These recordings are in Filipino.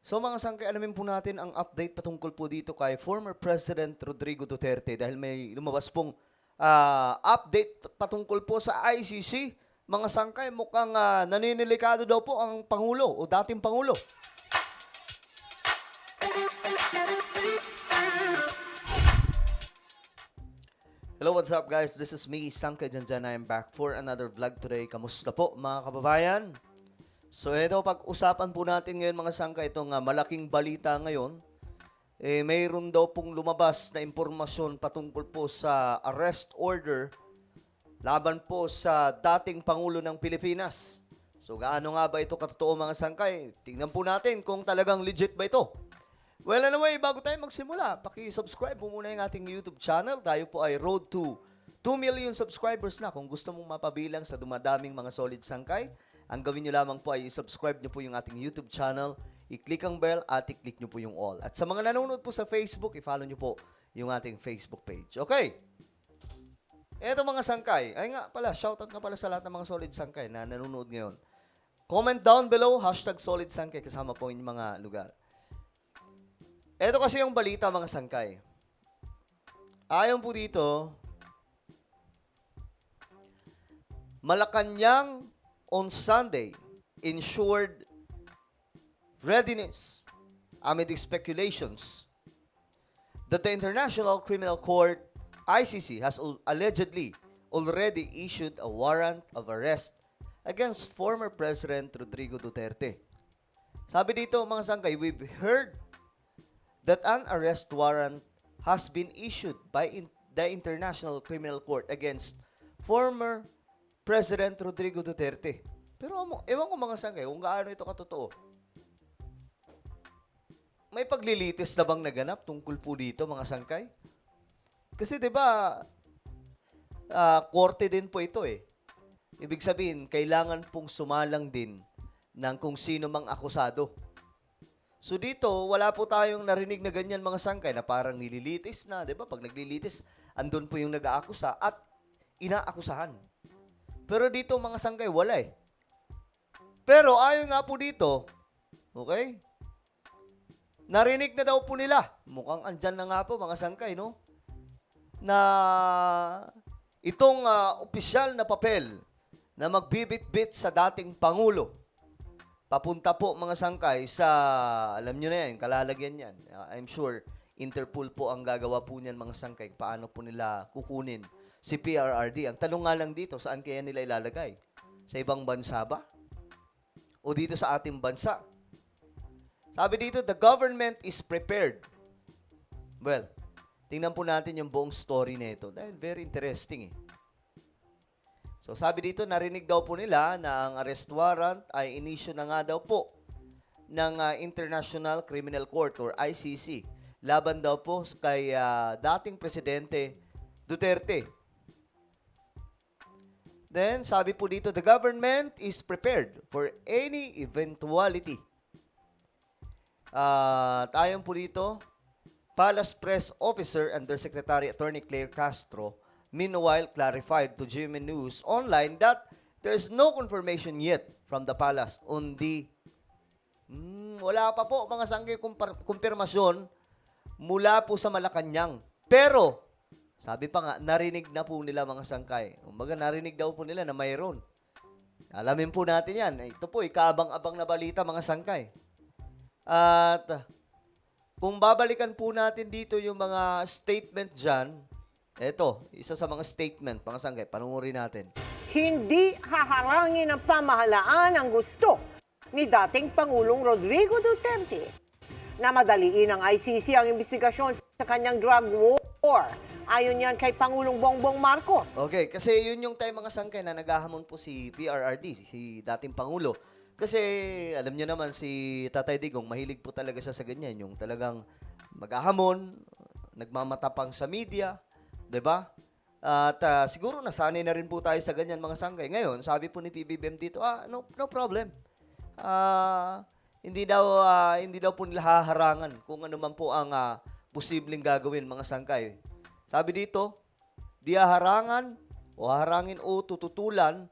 So mga sangkay, alamin po natin ang update patungkol po dito kay former President Rodrigo Duterte dahil may lumabas pong update patungkol po sa ICC. Mga sangkay, mukhang naninilikado daw po ang Pangulo o dating Pangulo. Hello, what's up guys? This is me, Sangkay Janjan. I'm back for another vlog today. Kamusta po mga kababayan? So ito, pag-usapan po natin ngayon mga sangkay, itong malaking balita ngayon. Mayroon daw pong lumabas na impormasyon patungkol po sa arrest order laban po sa dating Pangulo ng Pilipinas. So gaano nga ba ito katotoo mga sangkay? Tingnan po natin kung talagang legit ba ito. Well, anyway, bago tayo magsimula, paki-subscribe po muna yung ating YouTube channel. Tayo po ay road to 2 million subscribers na. Kung gusto mong mapabilang sa dumadaming mga solid sangkay, ang gawin nyo lamang po ay i-subscribe nyo po yung ating YouTube channel, i-click ang bell at i-click nyo po yung all. At sa mga nanonood po sa Facebook, i-follow nyo po yung ating Facebook page. Okay? Eto mga sangkay. Ay nga pala, shoutout nga pala sa lahat ng mga solid sangkay na nanonood ngayon. Comment down below, #solid sangkay, kasama po yung mga lugar. Eto kasi yung balita mga sangkay. Ayon po dito, Malacanang on Sunday ensured readiness amid speculations that the International Criminal Court, ICC, has allegedly already issued a warrant of arrest against former President Rodrigo Duterte. Sabi dito mga sangkay, we've heard that an arrest warrant has been issued by the International Criminal Court against former President Rodrigo Duterte. Pero ewan ko mga sangkay kung gaano ito katotoo. May paglilitis na bang naganap tungkol po dito mga sangkay? Kasi 'di ba korte din po ito eh. Ibig sabihin, kailangan pong sumalang din ng kung sino mang akusado. So dito, wala po tayong narinig na ganyan mga sangkay na parang nililitis na, 'di ba? Pag naglilitis, andun po yung nag-aakusa at inaakusahan. Pero dito mga sangkay, wala eh. Pero ayon nga po dito, okay? Narinig na daw po nila. Mukhang andyan na nga po mga sangkay, no? Na itong opisyal na papel na magbibit-bit sa dating Pangulo. Papunta po mga sangkay sa, alam nyo na yan, kalalagyan yan. I'm sure Interpol po ang gagawa po niyan mga sangkay. Paano po nila kukunin si PRRD? Ang tanong nga lang dito, saan kaya nila ilalagay? Sa ibang bansa ba? O dito sa ating bansa? Sabi dito, the government is prepared. Well, tingnan po natin yung buong story na ito dahil very interesting eh. So sabi dito, narinig daw po nila na ang arrest warrant ay inisyu na nga daw po ng International Criminal Court or ICC. Laban daw po kay dating Presidente Duterte. Then sabi po dito, the government is prepared for any eventuality. Ayon po dito, Palace Press Officer Undersecretary Attorney Claire Castro meanwhile clarified to GMA News Online that there is no confirmation yet from the palace on the wala pa po mga sangkay kumpirmasyon mula po sa Malacanang. Pero sabi pa nga, narinig na po nila mga sangkay. Kumbaga narinig daw po nila na mayroon. Alamin po natin yan. Ito po, kaabang-abang na balita mga sangkay. At kung babalikan po natin dito yung mga statement dyan, eto, isa sa mga statement, mga sangkay, panunurin natin. Hindi haharangin ng pamahalaan ang gusto ni dating Pangulong Rodrigo Duterte na madaliin ng ICC ang investigasyon sa kanyang drug war. Ayon yan kay Pangulong Bongbong Marcos. Okay, kasi yun yung time mga sangkay na naghahamon po si PRRD, si dating Pangulo. Kasi alam niyo naman si Tatay Digong, mahilig po talaga siya sa ganyan. Yung talagang maghahamon, nagmamatapang sa media, 'di ba? At siguro nasanay na rin po tayo sa ganyan mga sangkay. Ngayon, sabi po ni PBBM dito, no problem. Hindi daw po nila haharangan kung ano man po ang posibleng gagawin mga sangkay. Sabi dito, di haharangan o haharangin o tututulan.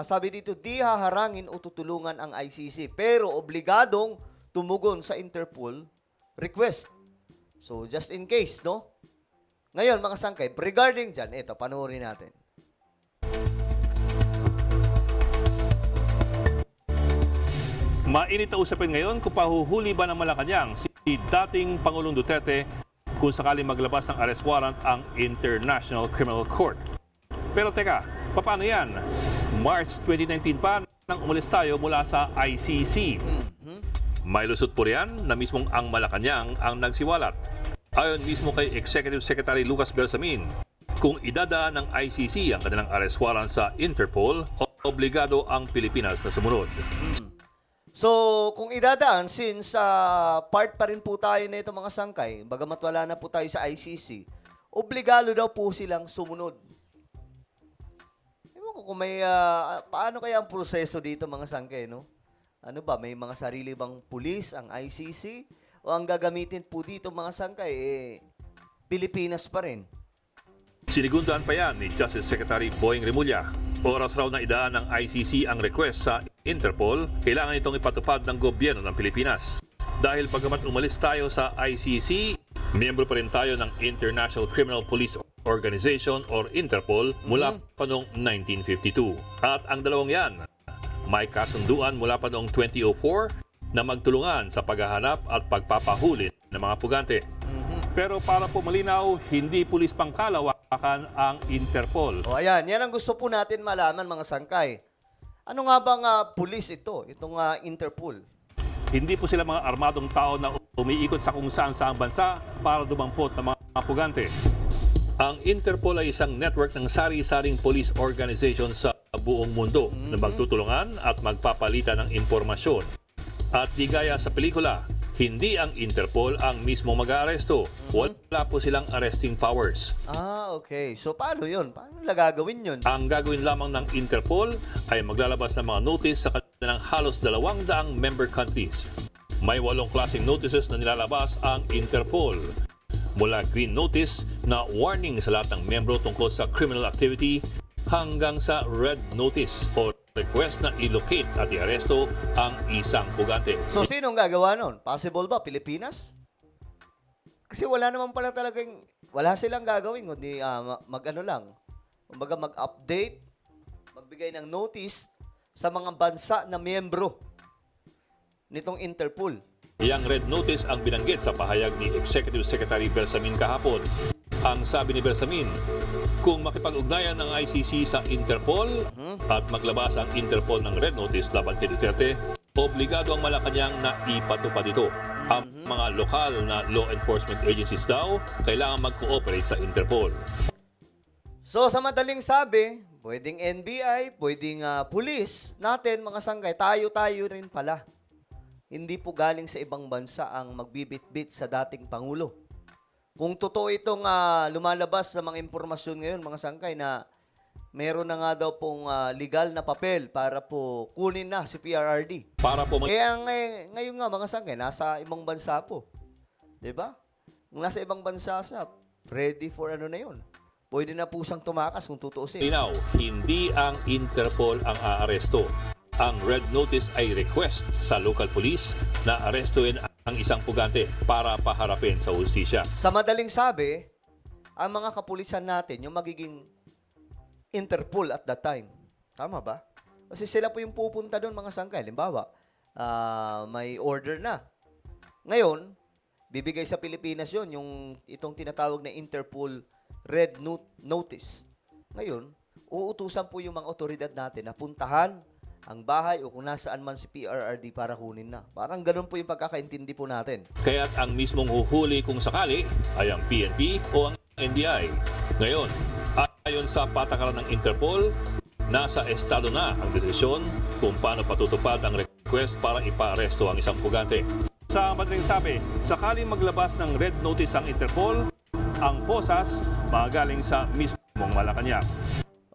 Sabi dito, di haharangin o tutulungan ang ICC pero obligadong tumugon sa Interpol request. So, just in case, no? Ngayon, mga sangkay, regarding dyan, ito, panoorin natin. Mainit na usapin ngayon kung pahuhuli ba ng Malacanang si dating Pangulong Duterte kung sakaling maglabas ng arrest warrant ang International Criminal Court. Pero teka, paano yan? March 2019 pa nang umalis tayo mula sa ICC. May lusot po riyan na mismong ang Malacanang ang nagsiwalat. Ayon mismo kay Executive Secretary Lucas Bersamin, kung idadaan ng ICC ang kanilang arrest warrant sa Interpol, obligado ang Pilipinas na sumunod. So, kung idadaan, since part pa rin po tayo na ito mga sangkay, bagamat wala na po tayo sa ICC, obligado daw po silang sumunod. Ewan ko kung may, paano kaya ang proseso dito mga sangkay, no? Ano ba, may mga sarili bang pulis ang ICC? O ang gagamitin po dito mga sangkay, Pilipinas pa rin? Sinigundahan pa yan ni Justice Secretary Boying Remulla. Oras raw na idaan ng ICC ang request sa Interpol, kailangan itong ipatupad ng gobyerno ng Pilipinas. Dahil pagamat umalis tayo sa ICC, miyembro pa rin tayo ng International Criminal Police Organization or Interpol mula pa noong 1952. At ang dalawang yan, may kasunduan mula pa noong 2004 na magtulungan sa paghahanap at pagpapahuli ng mga pugante. Pero para po malinaw, hindi pulis pangkalawakan ang Interpol. O ayan, yan ang gusto po natin malaman mga sangkay. Ano nga bang pulis ito, itong Interpol? Hindi po sila mga armadong tao na umiikot sa kung saan-saang bansa para dumampot ng mga pugante. Ang Interpol ay isang network ng sari-saring police organization sa buong mundo na magtutulungan at magpapalitan ng impormasyon. At di gaya sa pelikula, hindi ang Interpol ang mismo mag-aaresto. Wala po silang arresting powers. Okay. So, paano yun? Paano nila gagawin yun? Ang gagawin lamang ng Interpol ay maglalabas ng mga notice sa kanilang halos 200 member countries. May 8 klaseng notices na nilalabas ang Interpol. Mula green notice na warning sa lahat ng membro tungkol sa criminal activity hanggang sa red notice o request na i-locate at i-aresto ang isang pugante. So, sinong gagawa nun? Possible ba? Pilipinas? Kasi wala naman pala talagang, wala silang gagawin, kundi mag-ano lang. Kumbaga mag-update, magbigay ng notice sa mga bansa na miyembro nitong Interpol. Yang red notice ang binanggit sa pahayag ni Executive Secretary Bersamin kahapon. Ang sabi ni Bersamin, kung makipag-ugnayan ng ICC sa Interpol at maglabas ang Interpol ng red notice laban kay Duterte, obligado ang Malacanang na ipatupad ito. Ang mga lokal na law enforcement agencies daw kailangan mag-cooperate sa Interpol. So, sa madaling sabi, pwedeng NBI, pwedeng pulis natin, mga sangkay, tayo-tayo rin pala. Hindi po galing sa ibang bansa ang magbibit-bit sa dating Pangulo. Kung totoo itong lumalabas sa mga impormasyon ngayon, mga sangkay, na meron na nga daw pong legal na papel para po kunin na si PRRD. Para po Kaya ngayon nga, mga sangkay, nasa ibang bansa po. Diba? Kung nasa ibang bansa siya, ready for ano na yun. Pwede na po siyang tumakas kung tutuusin. malinaw, hindi ang Interpol ang aaresto. Ang red notice ay request sa local police na arestuin ang isang pugante para paharapin sa hustisya. Sa madaling sabi, ang mga kapulisan natin, yung magiging Interpol at that time. Tama ba? Kasi sila po yung pupunta doon, mga sangkay. Halimbawa, may order na. Ngayon, bibigay sa Pilipinas yon yung itong tinatawag na Interpol Red Notice. Ngayon, uutusan po yung mga otoridad natin na puntahan ang bahay o kung nasaan man si PRRD para kunin na. Parang ganun po yung pagkakaintindi po natin. Kaya't ang mismong huhuli kung sakali ay ang PNP o ang NBI. Ngayon, ayon sa patakaran ng Interpol, nasa estado na ang desisyon kung paano patutupad ang request para ipaaresto ang isang pugante. Sa madaling sabi, sakaling maglabas ng red notice ang Interpol, ang posas magaling sa mismong Malacanang.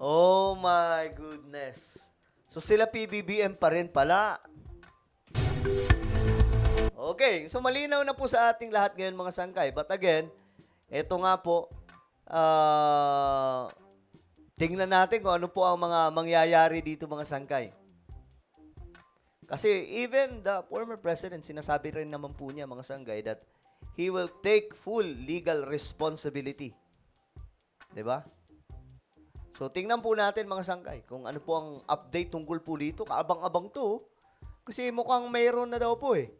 Oh my goodness. So sila PBBM pa rin pala. Okay, so malinaw na po sa ating lahat ngayon mga sangkay. But again, eto nga po, tingnan natin kung ano po ang mga mangyayari dito mga sangkay. Kasi even the former president, sinasabi rin naman po niya, mga sanggay, that he will take full legal responsibility. 'Di ba? So, tingnan po natin, mga sanggay, kung ano po ang update tungkol po dito. Kaabang-abang to. Kasi mukhang mayroon na daw po eh.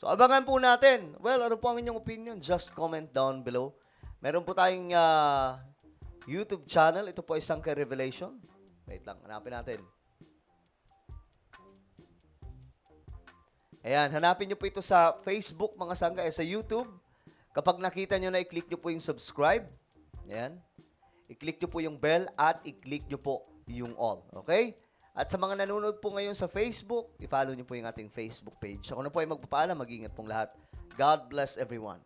So, abangan po natin. Well, ano po ang inyong opinion? Just comment down below. Meron po tayong YouTube channel. Ito po ay Sangkay Revelation. Wait lang, hanapin natin. Ayan, hanapin nyo po ito sa Facebook, mga sanggay, sa YouTube. Kapag nakita nyo na, i-click nyo po yung subscribe. Ayan. I-click nyo po yung bell at i-click nyo po yung all. Okay? At sa mga nanonood po ngayon sa Facebook, i-follow nyo po yung ating Facebook page. Ako na po ay magpapaalam. Mag-ingat pong lahat. God bless everyone.